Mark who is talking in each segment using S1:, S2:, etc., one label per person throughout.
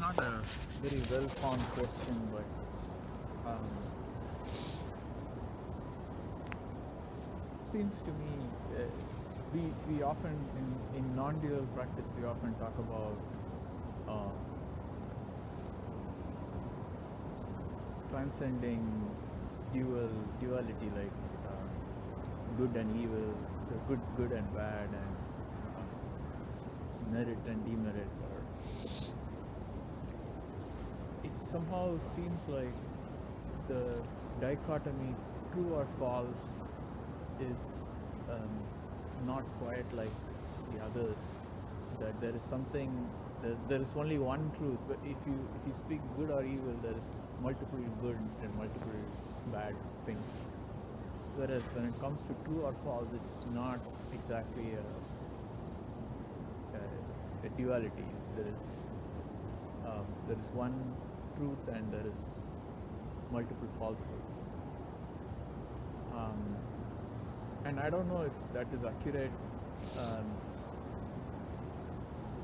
S1: not a very well-formed question, but seems to me we often in non-dual practice we often talk about transcending duality, like good and evil, good and bad, and merit and demerit. Or it somehow seems like the dichotomy true or false is not quite like the others. That there is something, there is only one truth. But if you speak good or evil, there is multiple good and multiple bad things. Whereas when it comes to true or false, it's not exactly a duality. There is one truth and there is multiple falsehoods. And I don't know if that is accurate,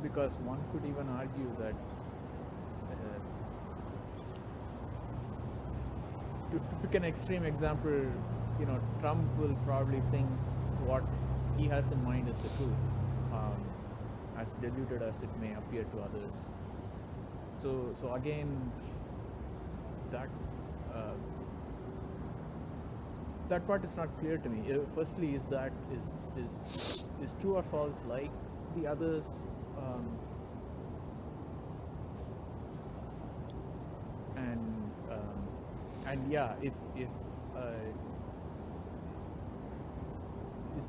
S1: because one could even argue that to pick an extreme example, Trump will probably think what he has in mind is the truth, as deluded as it may appear to others. So again, that part is not clear to me. Firstly, is true or false like the others? And yeah, if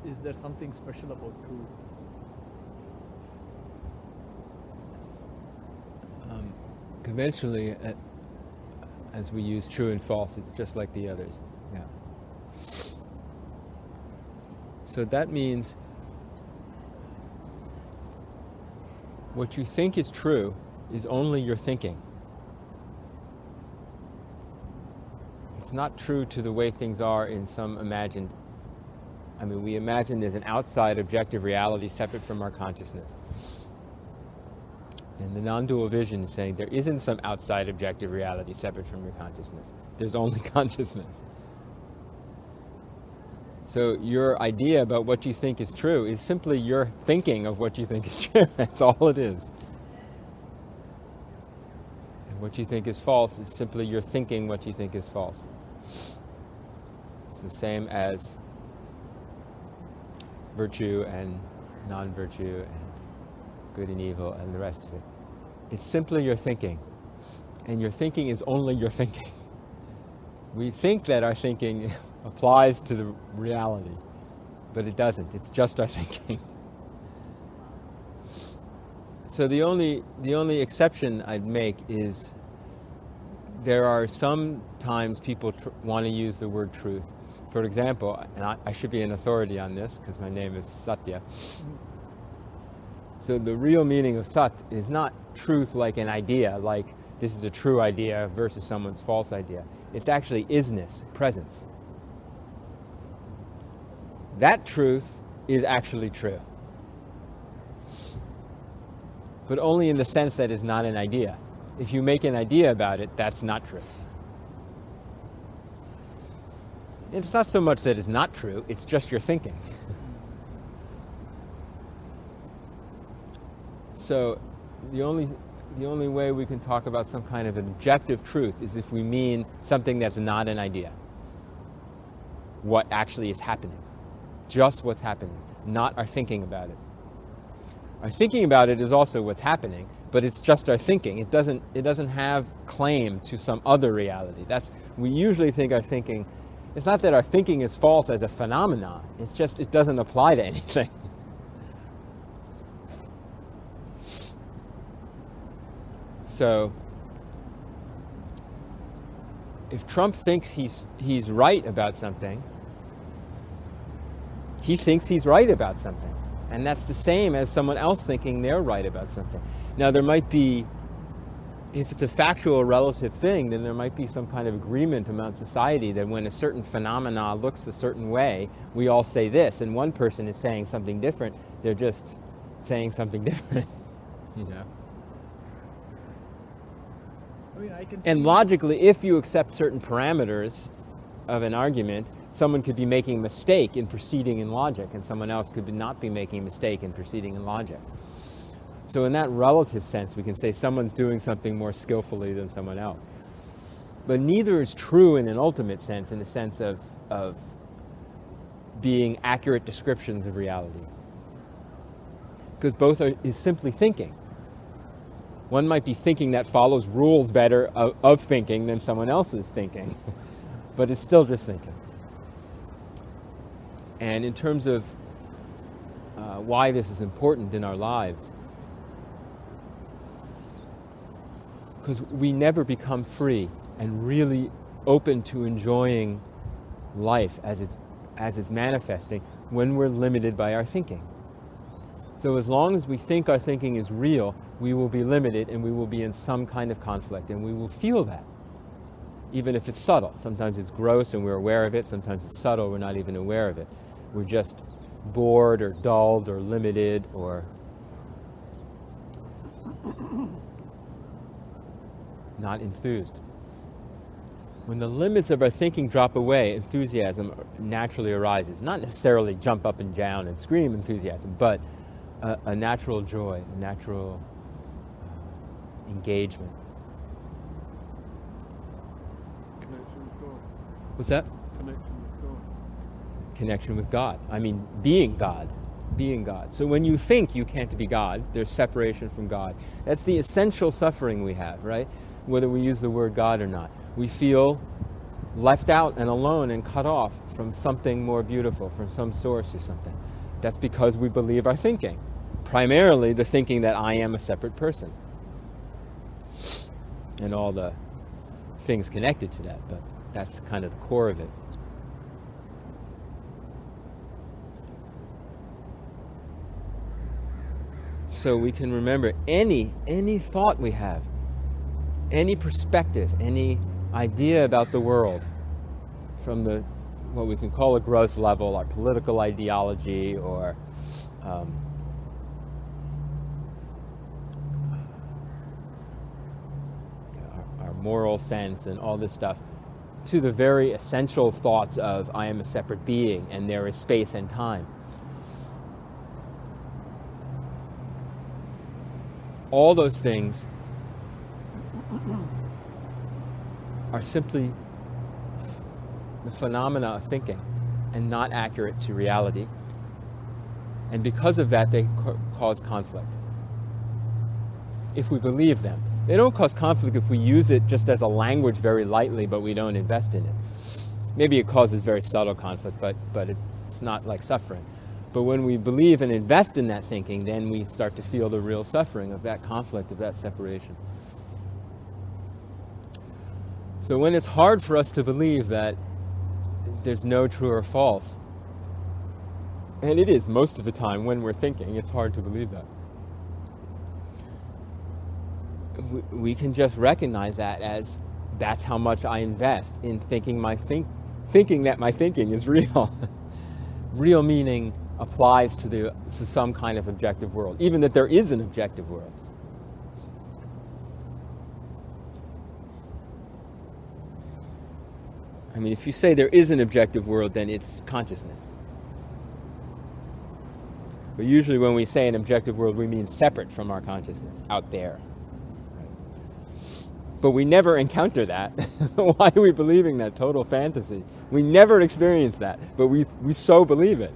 S1: is there something special about truth?
S2: Conventionally, as we use true and false, it's just like the others. Yeah. So that means what you think is true is only your thinking. It's not true to the way things are in some imagined. We imagine there's an outside objective reality separate from our consciousness. And the non-dual vision is saying there isn't some outside objective reality separate from your consciousness. There's only consciousness. So your idea about what you think is true is simply your thinking of what you think is true. That's all it is. And what you think is false is simply your thinking what you think is false. It's the same as virtue and non-virtue and good and evil and the rest of it. It's simply your thinking. And your thinking is only your thinking. We think that our thinking applies to the reality, but it doesn't. It's just our thinking. So the only exception I'd make is there are some times people want to use the word truth. For example, and I should be an authority on this because my name is Satya. So the real meaning of Sat is not truth like an idea, like this is a true idea versus someone's false idea. It's actually isness, presence. That truth is actually true. But only in the sense that it's not an idea. If you make an idea about it, that's not true. It's not so much that it's not true, it's just your thinking. So the only way we can talk about some kind of an objective truth is if we mean something that's not an idea. What actually is happening. Just what's happening, not our thinking about it. Our thinking about it is also what's happening, but it's just our thinking. It doesn't have claim to some other reality. We usually think our thinking. It's not that our thinking is false as a phenomenon. It's just it doesn't apply to anything. So, if Trump thinks he's right about something, he thinks he's right about something. And that's the same as someone else thinking they're right about something. Now there might be, if it's a factual relative thing, then there might be some kind of agreement among society that when a certain phenomena looks a certain way, we all say this, and one person is saying something different, they're just saying something different,
S1: I mean, I can
S2: And
S1: see
S2: logically, if you accept certain parameters of an argument, someone could be making a mistake in proceeding in logic, and someone else could not be making a mistake in proceeding in logic. So in that relative sense, we can say someone's doing something more skillfully than someone else. But neither is true in an ultimate sense, in the sense of being accurate descriptions of reality. Because both is simply thinking. One might be thinking that follows rules better of thinking than someone else's thinking, but it's still just thinking. And in terms of why this is important in our lives, because we never become free and really open to enjoying life as it's manifesting when we're limited by our thinking. So as long as we think our thinking is real, we will be limited and we will be in some kind of conflict, and we will feel that, even if it's subtle. Sometimes it's gross and we're aware of it, sometimes it's subtle, we're not even aware of it. We're just bored or dulled or limited or not enthused. When the limits of our thinking drop away, enthusiasm naturally arises. Not necessarily jump up and down and scream enthusiasm, but a natural joy, a natural engagement.
S3: Connection with God.
S2: What's that?
S3: Connection with God.
S2: Connection with God. I mean, being God. Being God. So when you think you can't be God, there's separation from God. That's the essential suffering we have, right? Whether we use the word God or not. We feel left out and alone and cut off from something more beautiful, from some source or something. That's because we believe our thinking. Primarily the thinking that I am a separate person. And all the things connected to that, but that's kind of the core of it. So we can remember any thought we have, any perspective, any idea about the world, from the what we can call a gross level, our political ideology, or our moral sense and all this stuff, to the very essential thoughts of I am a separate being and there is space and time. All those things are simply the phenomena of thinking and not accurate to reality. And because of that, they cause conflict. If we believe them. They don't cause conflict if we use it just as a language very lightly, but we don't invest in it. Maybe it causes very subtle conflict, but it's not like suffering. But when we believe and invest in that thinking, then we start to feel the real suffering of that conflict, of that separation. So when it's hard for us to believe that there's no true or false, and it is most of the time when we're thinking, it's hard to believe that. We can just recognize that as that's how much I invest in thinking that my thinking is real. Real meaning applies to some kind of objective world, even that there is an objective world. I mean, if you say there is an objective world, then it's consciousness. But usually when we say an objective world, we mean separate from our consciousness, out there. But we never encounter that. Why are we believing that total fantasy? We never experience that, but we so believe it.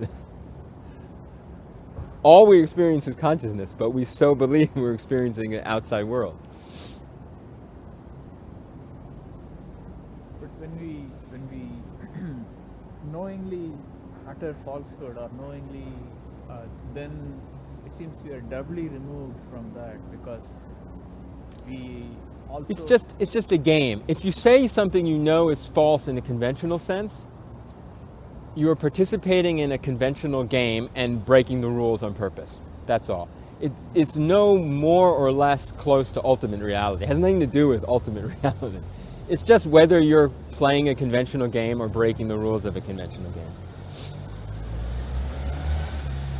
S2: All we experience is consciousness, but we so believe we're experiencing an outside world.
S1: But when we knowingly utter falsehood or knowingly, then it seems we are doubly removed from that, because we also...
S2: It's just a game. If you say something you know is false in a conventional sense, you are participating in a conventional game and breaking the rules on purpose. That's all. It's no more or less close to ultimate reality. It has nothing to do with ultimate reality. It's just whether you're playing a conventional game or breaking the rules of a conventional game.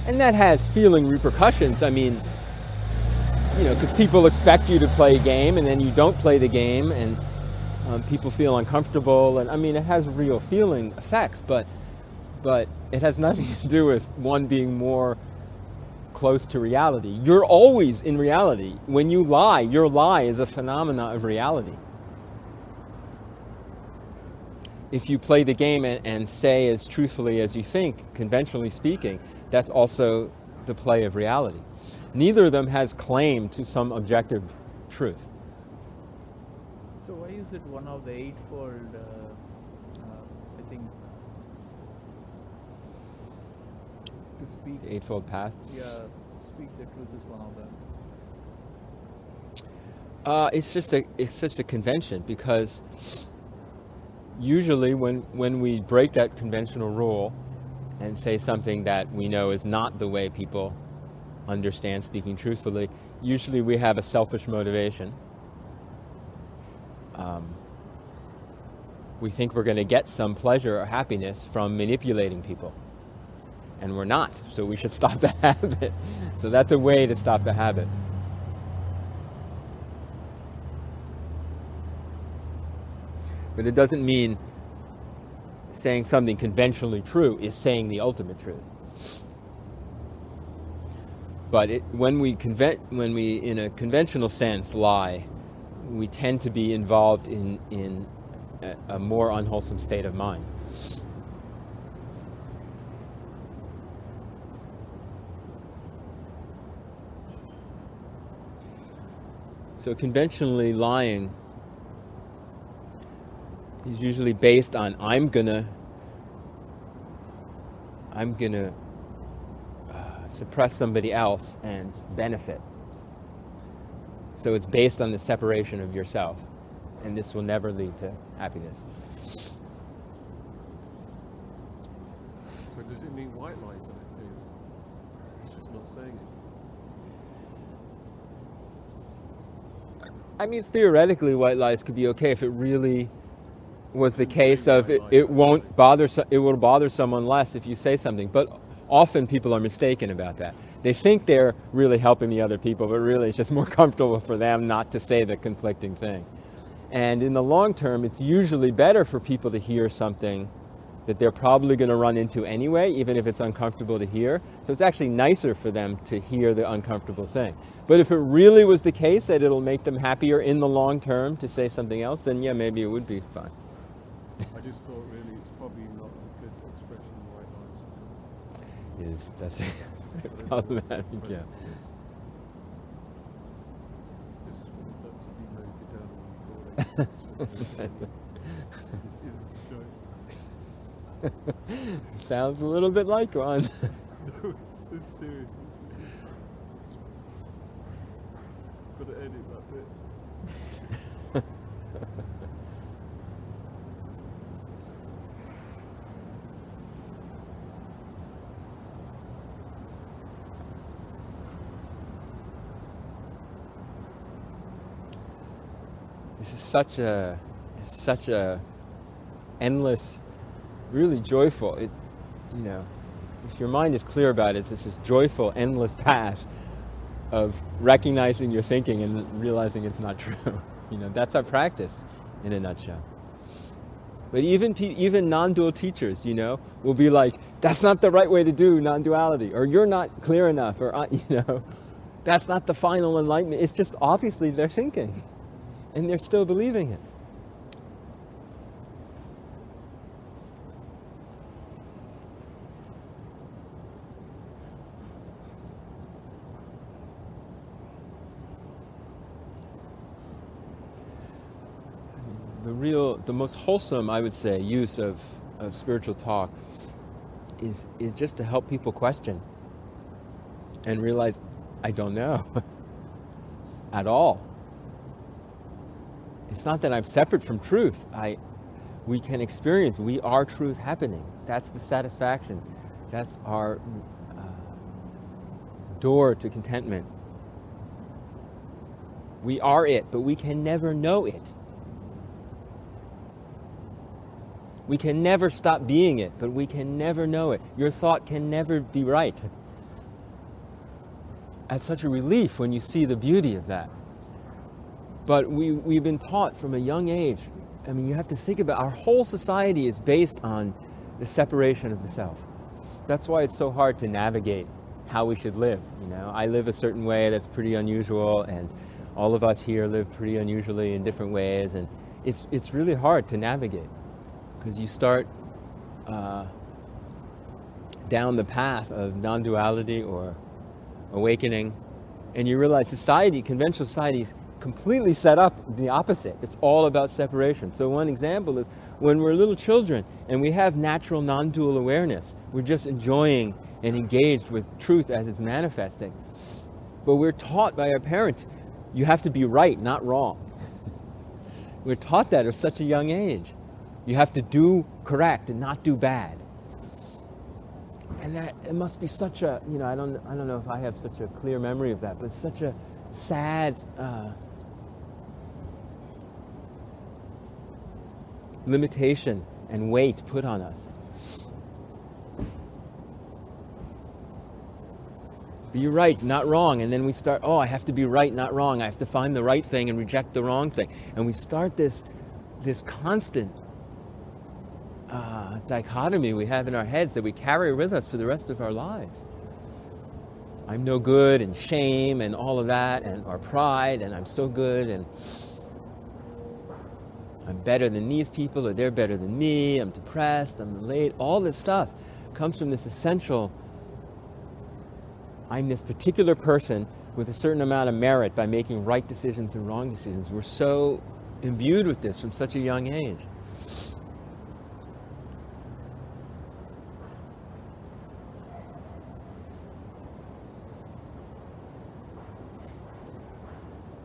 S2: And that has feeling repercussions. I mean, because people expect you to play a game and then you don't play the game, and people feel uncomfortable, and I mean, it has real feeling effects, but it has nothing to do with one being more close to reality. You're always in reality. When you lie, your lie is a phenomena of reality. If you play the game and say as truthfully as you think, conventionally speaking, that's also the play of reality. Neither of them has claim to some objective truth.
S1: So why is it one of the eightfold, I think, to speak...
S2: The Eightfold Path?
S1: Yeah, speak the truth is one of them.
S2: It's just a convention, because usually when we break that conventional rule and say something that we know is not the way people understand speaking truthfully, usually we have a selfish motivation. We think we're going to get some pleasure or happiness from manipulating people, and we're not, so we should stop the habit. So that's a way to stop the habit. But it doesn't mean saying something conventionally true is saying the ultimate truth. But when we in a conventional sense lie, we tend to be involved in a more unwholesome state of mind. So conventionally lying is usually based on I'm gonna suppress somebody else and benefit. So it's based on the separation of yourself, and this will never lead to happiness.
S3: So does it mean white lies on it too? It's just not saying it.
S2: I mean, theoretically, white lies could be okay if it really was the case of it will bother someone less if you say something. But often people are mistaken about that. They think they're really helping the other people, but really it's just more comfortable for them not to say the conflicting thing. And in the long term, it's usually better for people to hear something that they're probably going to run into anyway, even if it's uncomfortable to hear. So it's actually nicer for them to hear the uncomfortable thing. But if it really was the case that it'll make them happier in the long term to say something else, then yeah, maybe it would be fine.
S3: I just thought really it's probably not a good expression of white lies.
S2: That's problematic, yeah.
S3: Just wanted that to be noted down on the recording. This isn't a joke.
S2: Sounds a little bit like one.
S3: No, it's this serious. Got to edit that bit.
S2: This is such a endless, really joyful. If your mind is clear about it, it's this joyful, endless path of recognizing your thinking and realizing it's not true. That's our practice in a nutshell. But even non-dual teachers, will be like, that's not the right way to do non-duality, or you're not clear enough, or that's not the final enlightenment. It's just obviously they're thinking, and they're still believing it. The most wholesome, I would say, use of spiritual talk is just to help people question and realize, I don't know at all. It's not that I'm separate from truth. We can experience, we are truth happening. That's the satisfaction. That's our door to contentment. We are it, but we can never know it. We can never stop being it, but we can never know it. Your thought can never be right. at such a relief when you see the beauty of that. But we've been taught from a young age, I mean, you have to think about, our whole society is based on the separation of the self. That's why it's so hard to navigate how we should live. You know, I live a certain way that's pretty unusual, and all of us here live pretty unusually in different ways, and it's really hard to navigate, because you start down the path of non-duality or awakening, and you realize society, conventional society, is completely set up the opposite. It's all about separation. So one example is when we're little children and we have natural non-dual awareness, we're just enjoying and engaged with truth as it's manifesting. But we're taught by our parents, you have to be right, not wrong. We're taught that at such a young age. You have to do correct and not do bad. And that, it must be such a, you know, I don't know if I have such a clear memory of that, but it's such a sad limitation and weight put on us. Be right, not wrong. And then we start, I have to be right, not wrong. I have to find the right thing and reject the wrong thing. And we start this constant dichotomy we have in our heads that we carry with us for the rest of our lives. I'm no good, and shame, and all of that, and our pride, and I'm so good, and I'm better than these people, or they're better than me, I'm depressed, I'm late. All this stuff comes from this essential, I'm this particular person with a certain amount of merit by making right decisions and wrong decisions. We're so imbued with this from such a young age.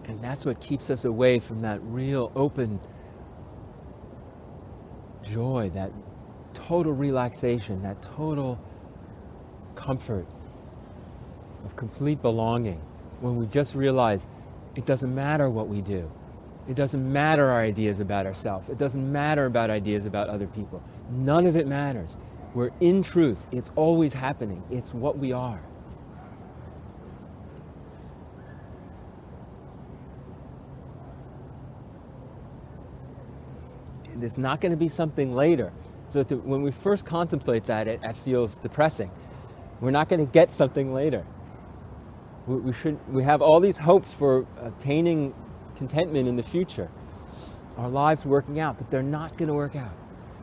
S2: And that's what keeps us away from that real open joy, that total relaxation, that total comfort of complete belonging, when we just realize it doesn't matter what we do. It doesn't matter our ideas about ourselves. It doesn't matter about ideas about other people. None of it matters. We're in truth. It's always happening. It's what we are. There's not going to be something later. So when we first contemplate that, it feels depressing. We're not going to get something later. We have all these hopes for attaining contentment in the future, our lives working out, but they're not going to work out.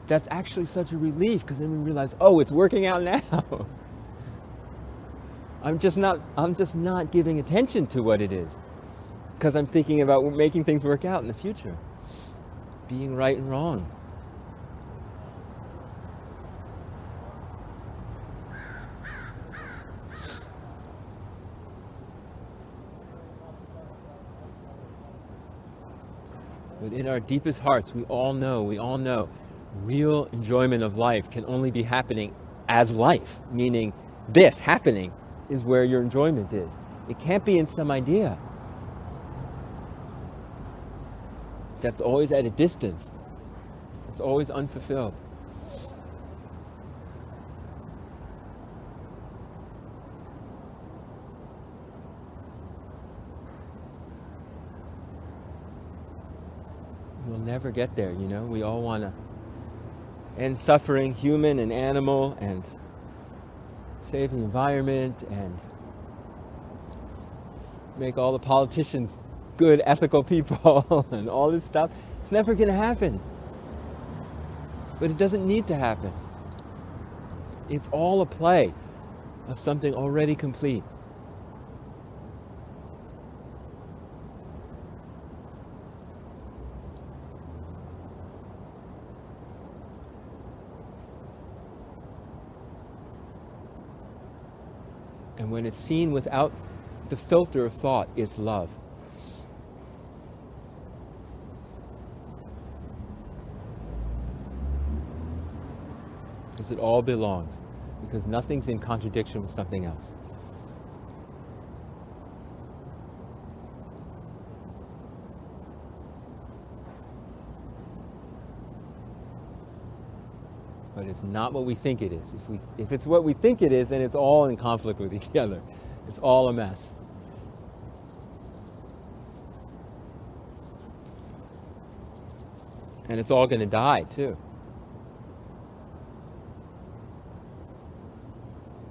S2: That's actually such a relief, because then we realize, it's working out now. I'm just not giving attention to what it is, because I'm thinking about making things work out in the future, being right and wrong. But in our deepest hearts, we all know, real enjoyment of life can only be happening as life, meaning this happening is where your enjoyment is. It can't be in some idea that's always at a distance. It's always unfulfilled. We'll never get there, you know. We all want to end suffering, human and animal, and save the environment, and make all the politicians good, ethical people, and all this stuff. It's never going to happen. But it doesn't need to happen. It's all a play of something already complete. And when it's seen without the filter of thought, it's love. Because it all belongs. Because nothing's in contradiction with something else. But it's not what we think it is. If it's what we think it is, then it's all in conflict with each other. It's all a mess. And it's all going to die too.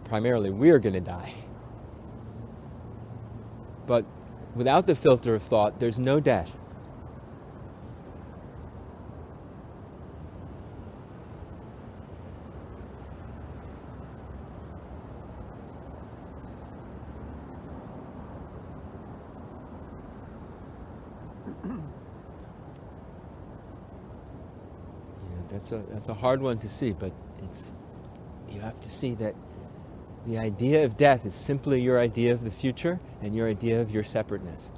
S2: Primarily, we're going to die. But without the filter of thought, there's no death. That's a hard one to see, but you have to see that the idea of death is simply your idea of the future and your idea of your separateness.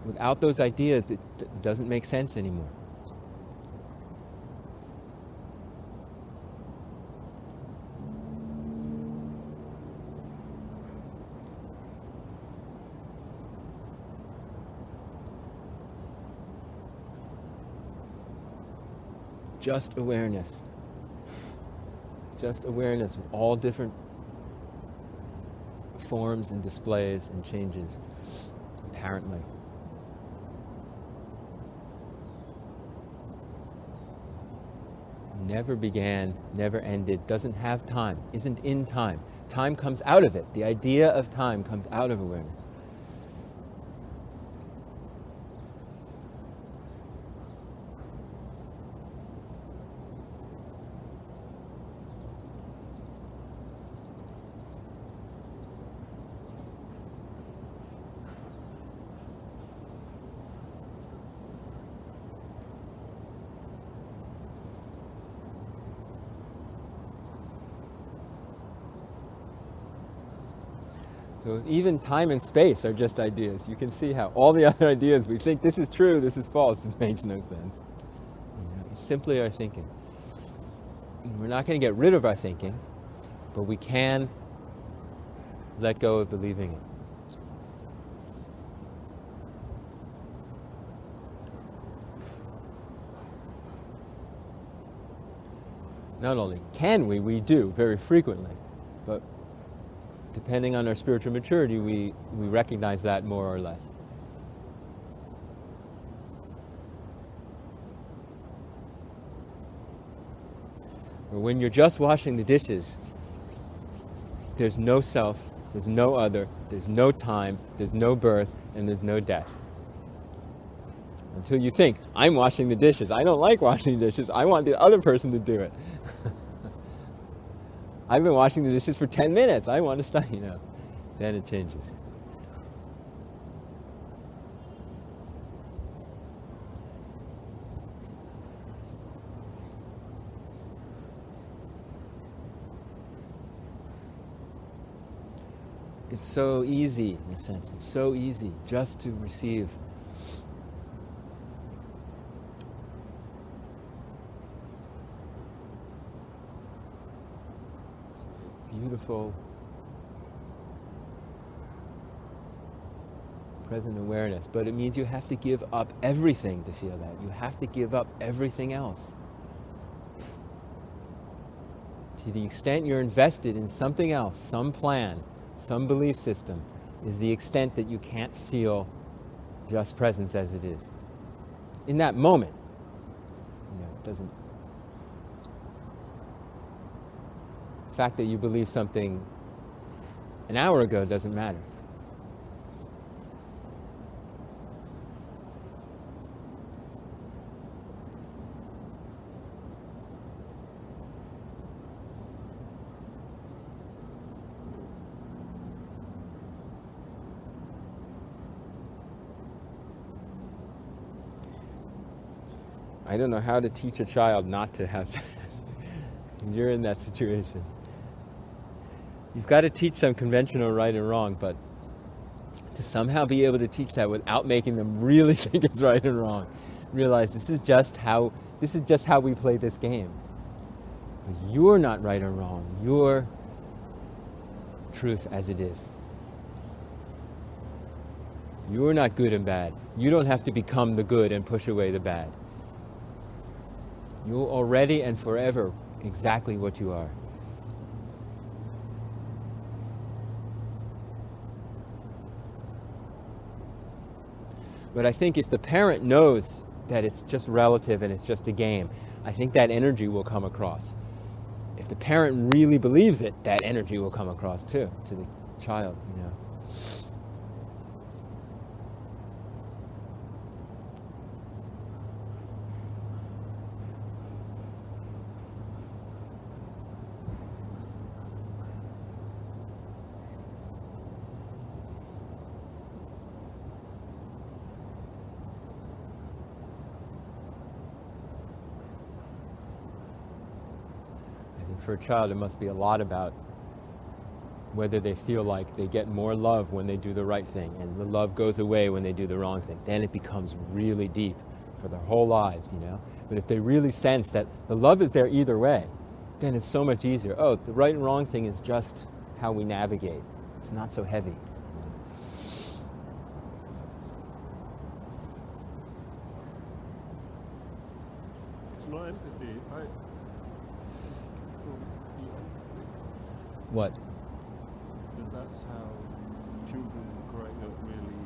S2: Without those ideas, it doesn't make sense anymore. Just awareness. Just awareness with all different forms and displays and changes, apparently. Never began, never ended, doesn't have time, isn't in time. Time comes out of it. The idea of time comes out of awareness. So even time and space are just ideas. You can see how all the other ideas, we think this is true, this is false, it makes no sense. It's simply our thinking. We're not going to get rid of our thinking, but we can let go of believing it. Not only can we do very frequently, but depending on our spiritual maturity, we recognize that more or less. Or when you're just washing the dishes, there's no self, there's no other, there's no time, there's no birth, and there's no death. Until you think, I'm washing the dishes, I don't like washing dishes, I want the other person to do it. I've been washing the dishes for 10 minutes. I want to stop, Then it changes. It's so easy, in a sense. It's so easy just to receive. Beautiful present awareness, but it means you have to give up everything to feel that. You have to give up everything else. To the extent you're invested in something else, some plan, some belief system, is the extent that you can't feel just presence as it is. In that moment, it doesn't. The fact that you believe something an hour ago doesn't matter. I don't know how to teach a child not to have that. You're in that situation. You've got to teach them conventional right and wrong, but to somehow be able to teach that without making them really think it's right and wrong. Realize this is just how we play this game. You're not right or wrong. You're truth as it is. You're not good and bad. You don't have to become the good and push away the bad. You're already and forever exactly what you are. But I think if the parent knows that it's just relative and it's just a game, I think that energy will come across. If the parent really believes it, that energy will come across too, to the child, you know. For a child, it must be a lot about whether they feel like they get more love when they do the right thing, and the love goes away when they do the wrong thing. Then it becomes really deep for their whole lives, you know. But if they really sense that the love is there either way, then it's so much easier. Oh, the right and wrong thing is just how we navigate. It's not so heavy.
S3: It's not empathy.
S2: What?
S3: That's how children growing up really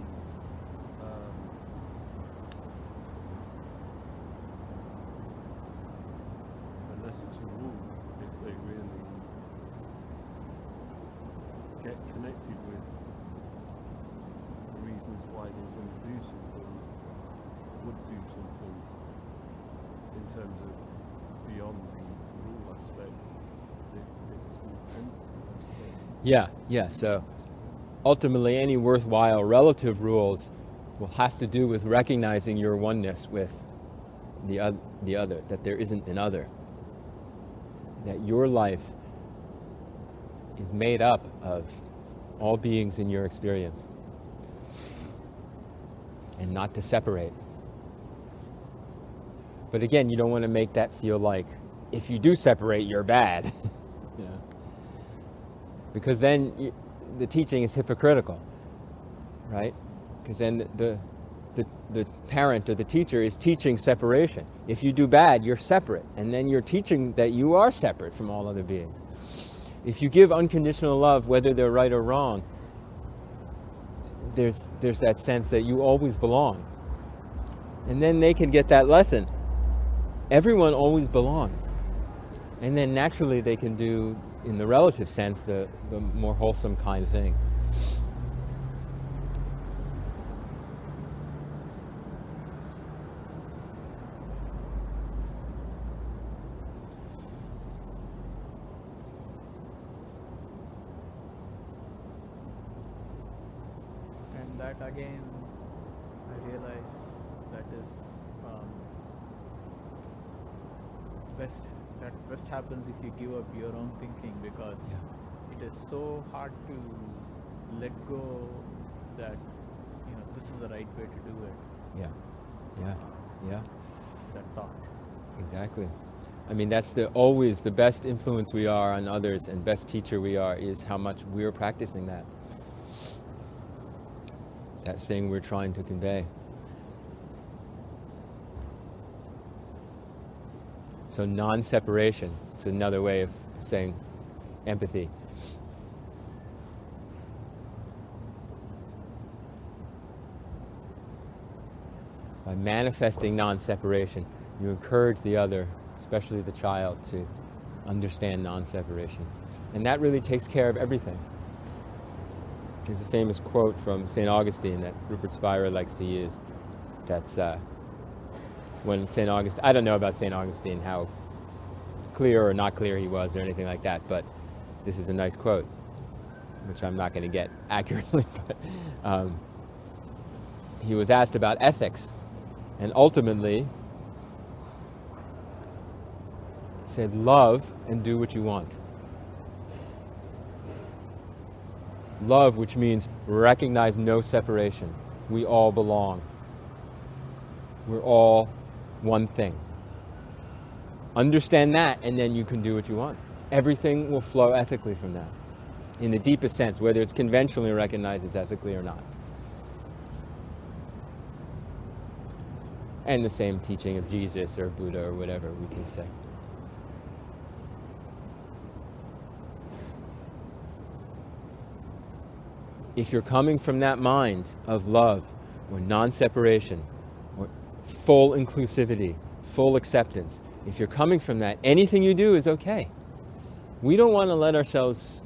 S3: unless it's a rule, if they really get connected with the reasons why they're going to do something, would do something in terms of beyond the rule aspect. It's
S2: Yeah. So ultimately, any worthwhile relative rules will have to do with recognizing your oneness with the other, that there isn't an other, that your life is made up of all beings in your experience, and not to separate. But again, you don't want to make that feel like if you do separate, you're bad. You know? Because then the teaching is hypocritical, right? Because then the parent or the teacher is teaching separation. If you do bad, you're separate, and then you're teaching that you are separate from all other beings. If you give unconditional love, whether they're right or wrong, there's that sense that you always belong. And then they can get that lesson. Everyone always belongs. And then naturally they can do, in the relative sense, the more wholesome kind of thing.
S1: And that again, I realize that is best happens if you give up your own thinking, because it is so hard to let go that this is the right way to do it.
S2: Yeah.
S1: That thought.
S2: Exactly. I mean, that's always the best influence we are on others, and best teacher we are is how much we're practicing that thing we're trying to convey. So non-separation, it's another way of saying empathy. By manifesting non-separation, you encourage the other, especially the child, to understand non-separation. And that really takes care of everything. There's a famous quote from St. Augustine that Rupert Spira likes to use. That's when St. Augustine, I don't know about St. Augustine, how clear or not clear he was or anything like that, but this is a nice quote, which I'm not going to get accurately, but he was asked about ethics, and ultimately said, love and do what you want. Love, which means recognize no separation. We all belong. We're all one thing. Understand that, and then you can do what you want. Everything will flow ethically from that, in the deepest sense, whether it's conventionally recognized as ethically or not. And the same teaching of Jesus or Buddha or whatever we can say. If you're coming from that mind of love or non-separation or full inclusivity, full acceptance. If you're coming from that, anything you do is okay. We don't want to let ourselves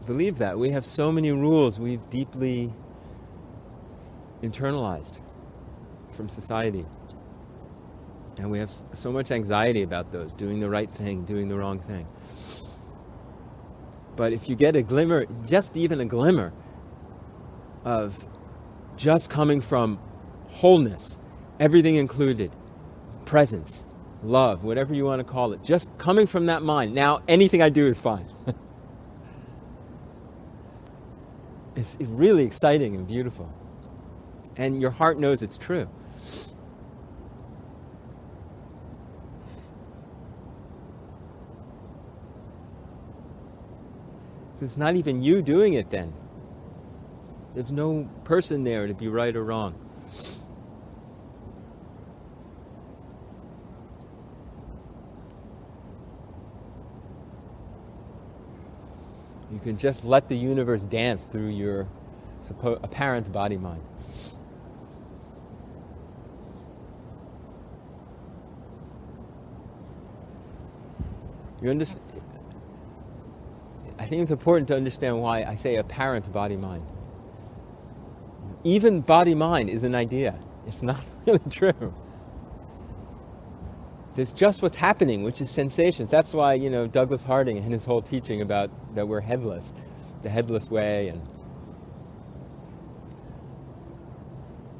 S2: believe that. We have so many rules we've deeply internalized from society. And we have so much anxiety about those, doing the right thing, doing the wrong thing. But if you get a glimmer, just even a glimmer of just coming from wholeness, everything included, presence, love, whatever you want to call it, just coming from that mind. Now, anything I do is fine. It's really exciting and beautiful. And your heart knows it's true. It's not even you doing it then. There's no person there to be right or wrong. You can just let the universe dance through your apparent body-mind. You understand? I think it's important to understand why I say apparent body-mind. Even body-mind is an idea. It's not really true. There's just what's happening, which is sensations. That's why, Douglas Harding and his whole teaching about that we're headless, the headless way, and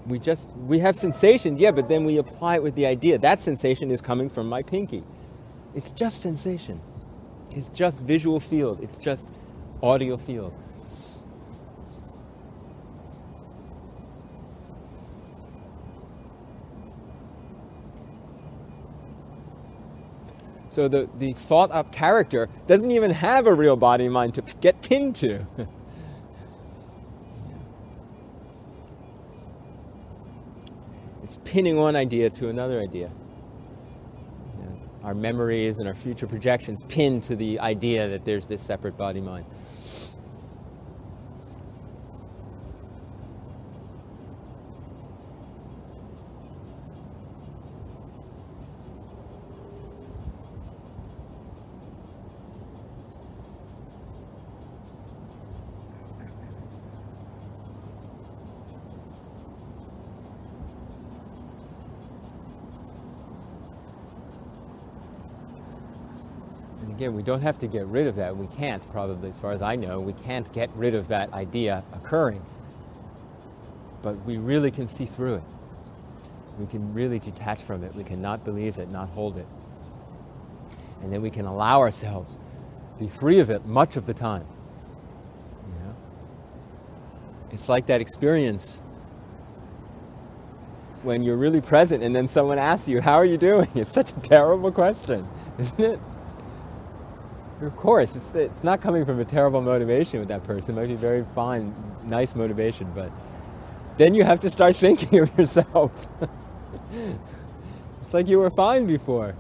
S2: we have sensations, yeah, but then we apply it with the idea. That sensation is coming from my pinky. It's just sensation. It's just visual field. It's just audio field. So the thought up character doesn't even have a real body and mind to get pinned to. It's pinning one idea to another idea. Our memories and our future projections pinned to the idea that there's this separate body-mind. Again, we don't have to get rid of that. We can't, probably, as far as I know. We can't get rid of that idea occurring. But we really can see through it. We can really detach from it. We can not believe it, not hold it. And then we can allow ourselves to be free of it much of the time. It's like that experience when you're really present and then someone asks you, how are you doing? It's such a terrible question, isn't it? Of course, it's not coming from a terrible motivation with that person. It might be very fine, nice motivation, but then you have to start thinking of yourself. It's like you were fine before.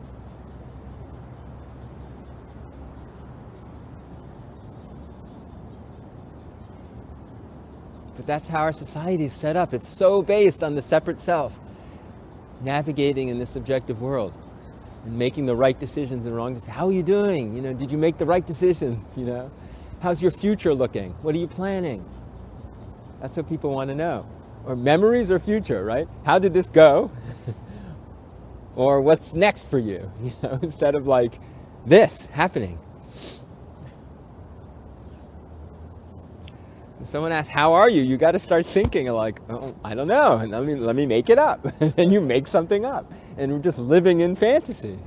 S2: But that's how our society is set up. It's so based on the separate self, navigating in this subjective world. And making the right decisions and wrong decisions. How are you doing? Did you make the right decisions? How's your future looking? What are you planning? That's what people want to know. Or memories or future, right? How did this go? Or what's next for you? Instead of like this happening. If someone asks, how are you? You got to start thinking like, oh, I don't know. And let me make it up. And you make something up. And we're just living in fantasy.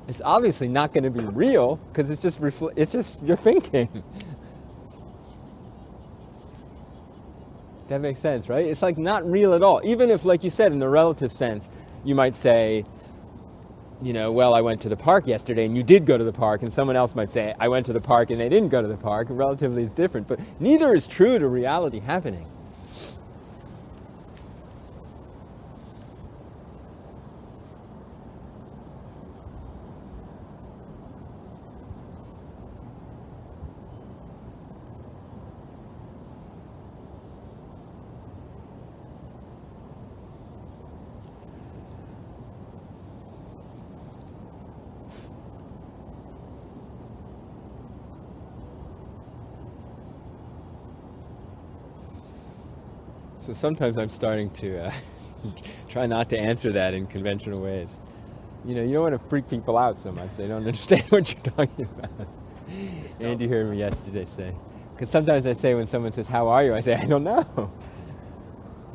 S2: It's obviously not going to be real because it's just your thinking. That makes sense, right? It's like not real at all. Even if, like you said, in the relative sense, you might say, well, I went to the park yesterday and you did go to the park, and someone else might say, I went to the park and they didn't go to the park. Relatively it's different, but neither is true to reality happening. So sometimes I'm starting to try not to answer that in conventional ways. You know, you don't want to freak people out so much. They don't understand what you're talking about. Andy heard me yesterday say. Because sometimes I say when someone says, how are you? I say, I don't know.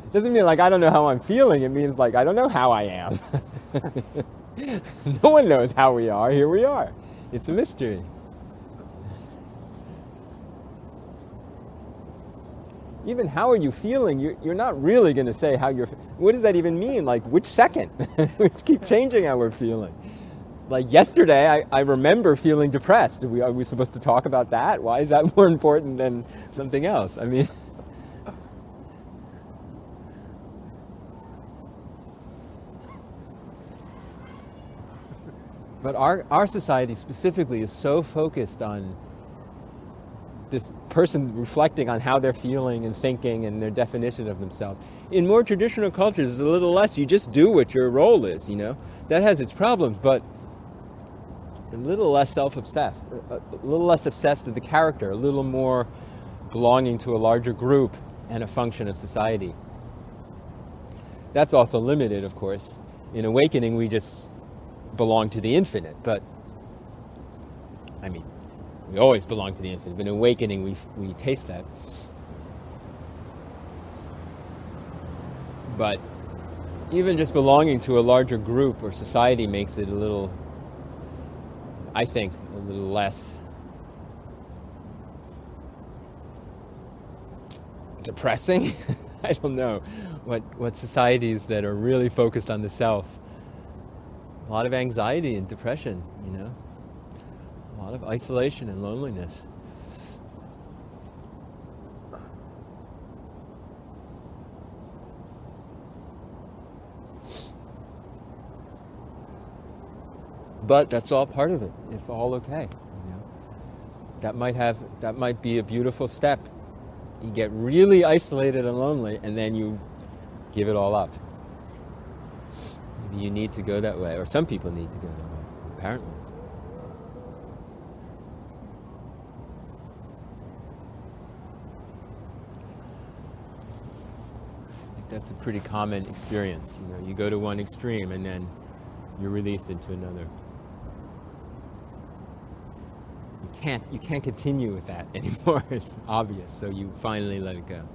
S2: It doesn't mean like I don't know how I'm feeling. It means like I don't know how I am. No one knows how we are. Here we are. It's a mystery. Even how are you feeling, you're not really going to say how you're... What does that even mean? Like, which second? We keep changing how we're feeling. Like yesterday, I remember feeling depressed. Are we supposed to talk about that? Why is that more important than something else? I mean... But our society specifically is so focused on this person reflecting on how they're feeling and thinking and their definition of themselves. In more traditional cultures, it's a little less, you just do what your role is, you know. That has its problems, but a little less self-obsessed, a little less obsessed with the character, a little more belonging to a larger group and a function of society. That's also limited, of course. In awakening, we just belong to the infinite, but I mean, we always belong to the infinite, but in awakening we taste that. But even just belonging to a larger group or society makes it a little, I think, a little less depressing. I don't know what societies that are really focused on the self. A lot of anxiety and depression, you know. A lot of isolation and loneliness. But that's all part of it. It's all okay. You know? That might be a beautiful step. You get really isolated and lonely, and then you give it all up. Maybe you need to go that way, or some people need to go that way, apparently. I think that's a pretty common experience. You know, you go to one extreme and then you're released into another. You can't continue with that anymore. It's obvious, so you finally let it go.